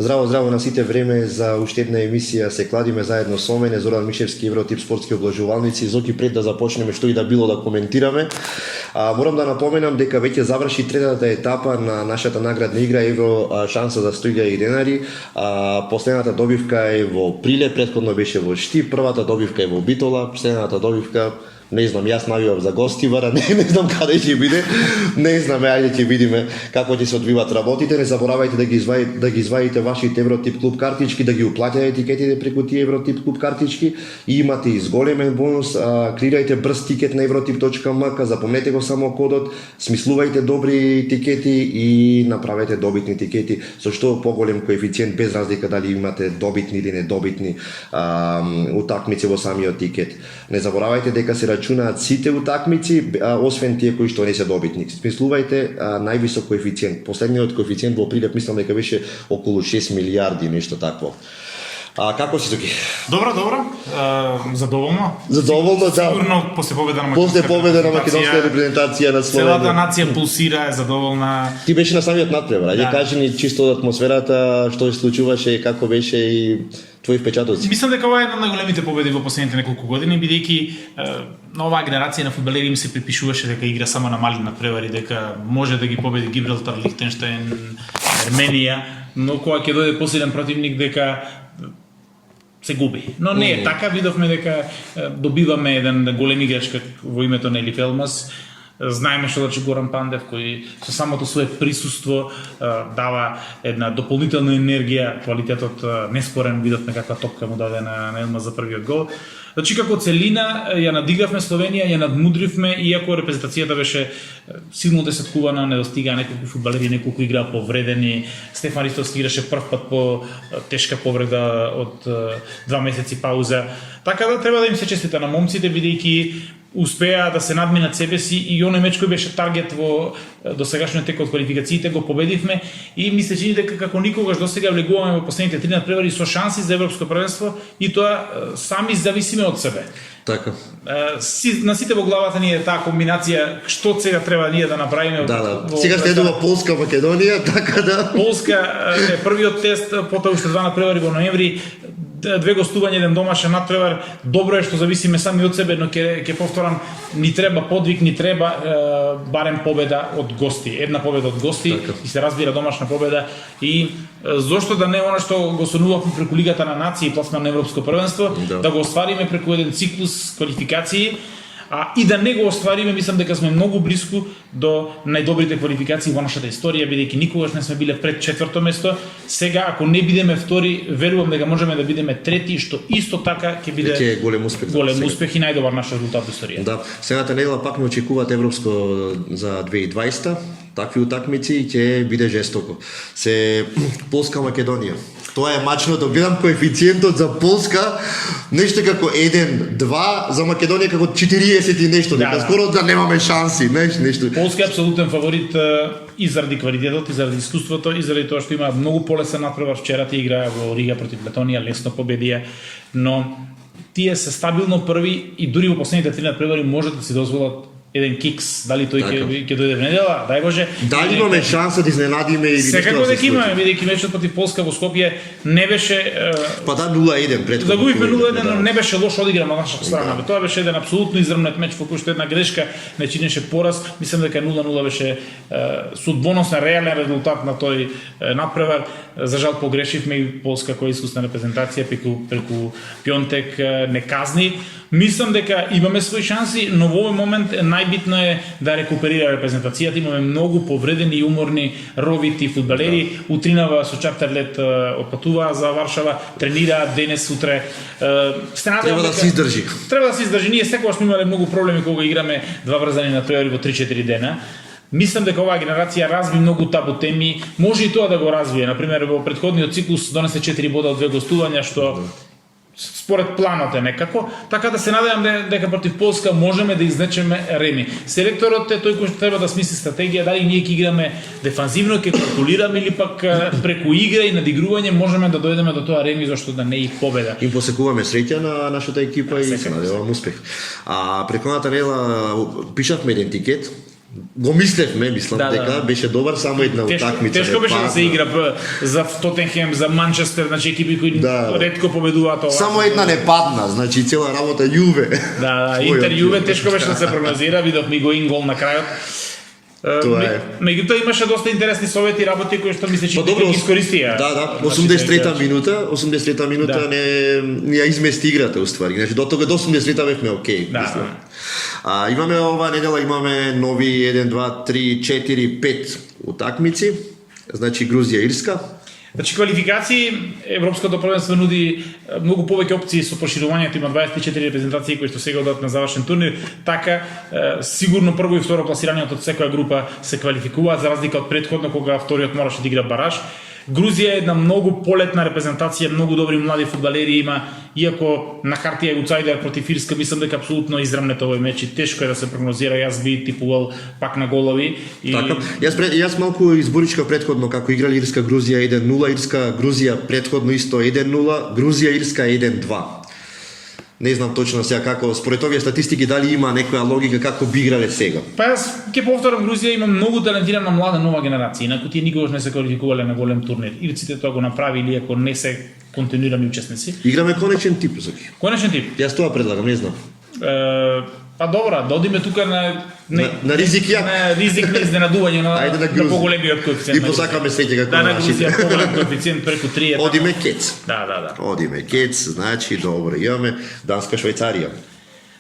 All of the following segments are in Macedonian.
Здраво на сите, време за уште една емисија се кладиме заедно со мене, Зоран Мишевски, Евротип спортски облажувалници. Зоки, пред да започнеме што и да било да коментираме, морам да напоменам дека веќе заврши третата етапа на нашата наградна игра Евро шанса за 100.000 денари. Последната добивка е во Прилеп, претходно беше во Штип, првата добивка е во Битола, последната добивка не знам, јас навивам за Гостивара, не знам каде ќе биде, не знам, ајде ќе видиме како ќе се одвиваат работите. Не заборавајте да ги извадите вашите Евротип клуб картички, да ги уплатите етикетите преку тие Евротип клуб картички и имате изголемен бонус. Клирајте брз тикет на evrotip.mk, запомнете го само кодот, смислувајте добри етикети и направете добитни етикети со што поголем коефициент, без разлика дали имате добитни или недобитни утакмици во самиот тикет. Не заборавајте дека се рачунаат сите утакмици, освен тие кои што не се добитни. Смислувајте највисок коефициент. Последниот коефициент во Прилеп мислам дека беше околу 6 милиарди, нешто такво. Како си, Зоки? Добро. Задоволно, да. Сигурно после победа на македонска репрезентација на Словенија. Целата нација пулсира, е задоволна. Ти беше на самиот надпревар. Ајде кажи ни чисто од атмосферата, што се случуваше, како беше и твои впечатоци. Мислам дека ова е една од најголемите победи во последните неколку години, бидејќи на оваа генерација на фудбалери им се припишуваше дека игра само на мали надпревари, дека може да ги победи Гибралтар, Лихтенштаин, Арменија, но кога ќе дојде посилен противник дека се губи. Но не е така, видовме дека добиваме еден голем играч во името на Елиф Елмас. Знаеме што значи Горан Пандев, кој со самото свое присуство дава една дополнителна енергија, квалитетот неспорен, видовме каква топка му даде на Елмас за првиот гол. Значи како целина ја надигравме Словенија, ја надмудривме, иако репрезентацијата беше силно десеткувана, недостигаа неколку фудбалери, неколку играа повредени. Стефан Ристовски играше прв пат по тешка повреда од 2 месеци пауза. Така да треба да им се честита на момците, бидејќи успеа да се надминат себе си и оној меч кој беше таргет во досегашниот тек од квалификациите го победивме и ми се чини дека како никогаш досега влегуваме во последните 3 надпревари со шанси за европско првенство и тоа сами зависиме од себе. Така. На сите во главата ни е таа комбинација што сега треба ние да направиме. Да. Сега следува Полска, Македонија, така да. Полска е првиот тест, потоа уште 2 надпревари во ноември, 2 гостувања, еден домашен надпревар. Добро е што зависиме сами од себе, но ќе повторам, ни треба подвиг, ни треба барем победа од гости. Една победа од гости така. И се разбира домашна победа и зошто да не она што го сонувавме преку Лигата на нации и пласман на европско првенство, да го оствариме преку еден циклус квалификации. И да не го оствариме, мислам дека сме многу близко до најдобрите квалификации во нашата историја, бидејќи никогаш не сме биле пред 4-то место. Сега, ако не бидеме втори, верувам дека можеме да бидеме трети, што исто така ќе биде голем успех. Голем успех и најдобар наш резултат во историјата. Да, следната недела пак ме очекуваат европско за 2020. Такви утакмици ќе биде жестоко. Полска, Македонија. Тоа е мачното. Гледам коефициентот за Полска, нешто како 1-2, за Македонија како 40 и нешто, дека скоро да немаме шанси, нешто. Полска е апсолутен фаворит и заради квалитетот, и заради искуството, и заради тоа што има многу полесен натпревар. Вчера ти играа во Рига против Летонија, лесно победија, но тие се стабилно први и дури во последните 3 натпревари можат да си дозволат еден кикс, дали тој ќе дојде в недела, дај Боже. Дали имаме шанса да изненадиме или нешто? Секако дека имаме, бидејќи мечот против Полска во Скопје не беше 0-1 претходно. Загубивме 0-1, но не беше лош одигран на наша страна. Тоа беше еден апсолутно изрмнет меч во кој што една грешка не чинеше пораз. Мислам дека 0-0 беше судбоносен реален резултат на тој надпревар. За жал погрешивме и Полска која искусна репрезентација преку Пионтек не казни. Мислам дека имаме своји шанси, но во овој момент најбитно е да рекуперира репрезентацијата. Имаме многу повредени и уморни ровити фудбалери. Утринава со чартерлет отпатуваа за Варшава, тренираат денес, сутре. Треба да се издржи. Треба да се издржи. Ние секогаш сме имале многу проблеми кога играме 2 врзани надпревари во 3-4 дена. Мислам дека оваа генерација разви многу табу теми. Може и тоа да го развие. Например, во претходниот циклус донесе 4 бода од 2 гостувања, што според планот е некако, така да се надевам дека против Полска можеме да изнечеме реми. Селекторот е тој кој треба да смисли стратегија, дали ние ќе играме дефанзивно, ќе калкулираме или пак преку игра и надигрување можеме да дојдеме до тоа реми, зашто да не и победа. Им посекуваме среќа на нашата екипа и се надевам успех. Преходната недела пишавме еден тикет Го мислевме, мислам Да, дека да. беше добар, само една утакмица. Тешко беше да се игра за Тотенхем, за Манчестер, значи екипи кои ретко победуваат ова. Само една не падна, значи цела работа Јуве. Да, Твојот Интер Јуве Јуве. тешко беше да се прогнозира, видовме го гол на крајот. Тоа е. Меѓутоа имаше доста интересни совети и работи кои што мисле че добро, ги искористија. Да, Значи, 83-та минута, 83-та минута Да. не ја измести играта уствари. Значи до тога до 80-та бевме окей. Да. мислам. Имаме ова недела имаме нови 1 2 3 4 5 утакмици. Значи Грузија, Ирска. Значи квалификации, Европското првенство нуди многу повеќе опции со проширувањето, има 24 репрезентации кои што сега одат на завршен турнир, така сигурно прво и второ класираниот од секоја група се квалификуваат за разлика од претходно кога вториот мораше да игра бараж. Грузија е една многу полетна репрезентација, многу добри млади фудбалери има, иако на хартија е аутсайдер против Ирска, мислам дека апсолутно израмнет овој меч и тешко е да се прогнозира, јас би типувал пак на голови. И... Така. Јас малку изборичкав претходно како играли Ирска Грузија 1-0, Ирска Грузија претходно исто 1-0, Грузија Ирска 1-2. Не знам точно сега како според овие статистики дали има некоја логика како би играле сега. Па јас ќе повторам, Грузија има многу талентирана млада нова генерација, инаку тие никогаш не се квалификувале на голем турнир. Ирците тоа го направиле, иако не се континуирани учесници. Играме конечен тип Зоки. Конечен тип. Јас тоа предлагам, не знам. Па добра, да одиме тука на ризик ја. На ризик на изненадување на Грузија. поголемиот коефициент. И посакаме среќа како на нашите. Грузија поголем коефициент преку 3. Одиме Кец. Да. Одиме Кец, значи добро, имаме Данска Швајцарија.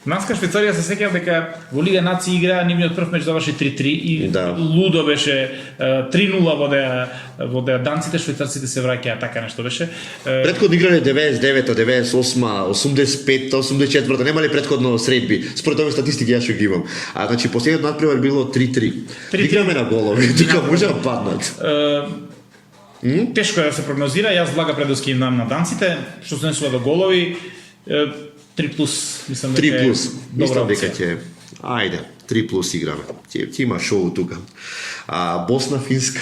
Данска Швајцарија се сеќавам дека во Лига Нации игра, нивниот прв меч заврши 3-3 и Да. лудо беше 3-0 во данците, швајцарците се враќаа, така нешто беше. Претходно играле 99-та, 98-та, 85-та, 84-та, немале претходно средби. Според овие статистики јас што ги имам. Значи последниот надпревар било 3-3. 3-3. Играме на голови, тука може да паднат. Тешко е да се прогнозира, јас блага предоски им дам на данците, што се несува до голови. 3+, мислам дека 3+. добра Мислам дека опција. ќе ајде, 3+ играме. Ќе има шоу тука. Босна, Финска.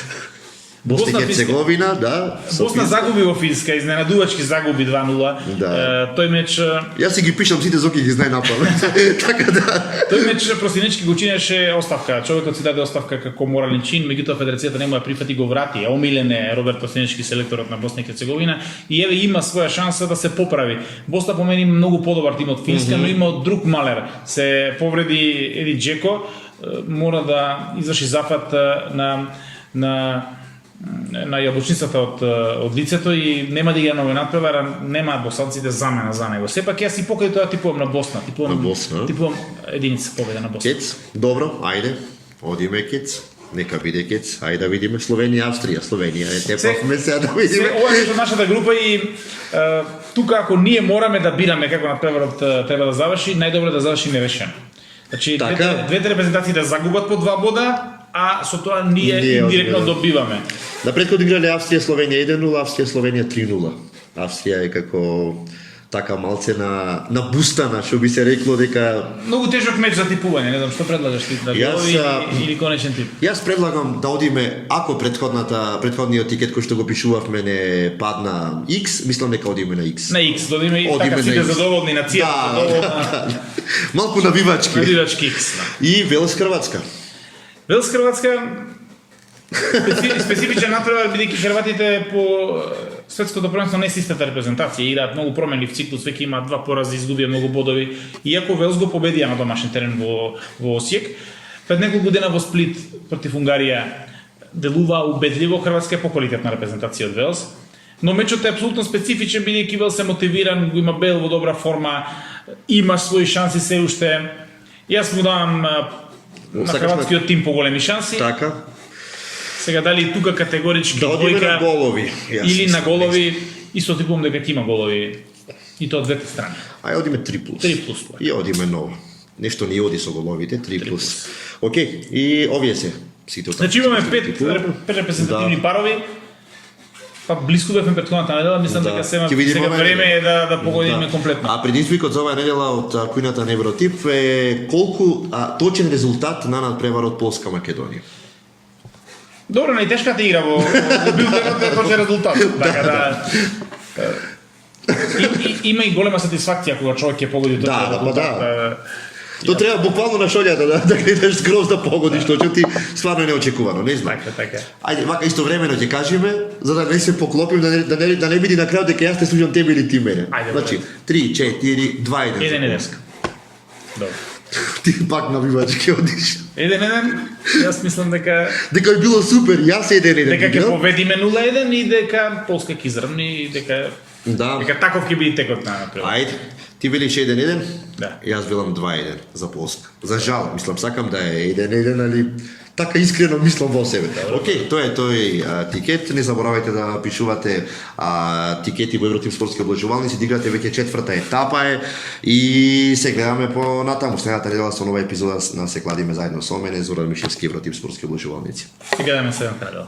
Босна и Херцеговина, да. со Босна Финска. загуби во Финска, изненадувачки загуби 2-0. Да. Тој меч Јас си ги пишам сите Зоки ги знае напамет. Така да. Тој меч Просинечки го чинеше оставка. Човекот си даде оставка како морален чин, меѓутоа федерацијата нема ја прифати, го врати. Омилен е Роберт Просинечки, селекторот на Босна и Херцеговина, и еве има своја шанса да се поправи. Босна по мене има многу подобар тим од Финска, но има од друг малер. Се повреди Еди Джеко, мора да изврши зафат на јабучницата од лицето и нема да игра на овој надпревар, нема босанците замена за него. Сепак јас и покрај тоа типувам на Босна, На Босна. типувам единица победа на Босна. Кец, добро, ајде. Одиме Кец. Нека биде Кец. Ајде да видиме Словенија, Австрија. Словенија е тепавме сега да видиме. Ова е нашата група и тука ако ние мораме да бираме како надпреварот треба да заврши, најдобро е да заврши нерешено. Значи Така. двете репрезентации да загубат по 2 бода, а со тоа ние Ние индиректно одиме, да. добиваме. На предходно играле Австрија, Словенија 1-0, Австрија, Словенија 3-0. Австрија е како така малце на бустана, што би се рекло дека Многу тежок меч за типување, не знам што предлагаш ти, да Јас, голови или конечен тип. Јас предлагам да одиме, ако предходниот тикет кој што го пишувавме не падна X, мислам дека одиме на X. На X, додиме и Одиме така на сите X. задоволни, нацијата задоволна. Малку навивачки. Навивачки X. И Велс Хрватска. Велс Хрватска специфичен натпревар, бидејќи хрватите по светското првенство не се истата репрезентација, играат многу променлив циклус, веќе има 2 порази, изгубија многу бодови, иако Велс го победија на домашен терен во Осијек. Пред неколку дена во Сплит против Унгарија делува убедливо, Хрватска е поквалитетна репрезентација од Велс. Но мечот е апсолутно специфичен, бидејќи Велс е мотивиран, го има Бел во добра форма, има своји шанси се уште. Јас му давам на хрватскиот тим поголеми шанси. Така. Сега дали тука категорички Да одиме на голови. Јас или на мислам, голови, исто типувам дека ќе има голови и тоа од двете страни. Ај одиме 3+. 3+. И одиме ново. Нешто ни оди со головите, 3+. Океј, и овие се сите Значи имаме 5 репрезентативни парови. Па блиску бевме претходната недела, мислам дека сега време е да погодиме комплетно. А предизвикот за оваа недела од кујната на Евротип е колку точен резултат на надпреварот Полска Македонија. Добро, најтешката игра во билдерот е точен резултат. Така да има и голема сатисфакција кога човек ќе погоди точен резултат. То треба буквално на шолјата да гледаш скроз да погодиш, што ти стварно е неочекувано, не знам. Така. Ајде, вака истовремено ќе кажеме, за да не се поклопим, да не биде на крајот дека јас те слушам тебе или ти мене. Ајде, Значи, 3, 4, 2, 1. 1-1. Добро. Ти пак на бивачки одиш. 1-1, јас мислам дека Дека е било супер, јас 1-1. дека ќе победиме 0-1 и дека Полска ќе изрмни и дека Да. дека таков ќе биде текот на прва. Ајде, ти велиш 1-1? Да. Јас велам 2-1 за Полска. За жал, мислам, сакам да е 1-1, али така искрено мислам во себе. Океј, тоа е тој тикет. Не заборавајте да пишувате тикети во Евротип спортски облажувалници, да играте веќе четврта етапа е и се гледаме по натаму. Следната недела со нова епизода на Се кладиме заедно со мене, Зоран Мишевски, Евротип спортски облажувалници. Сега да ме следната недела.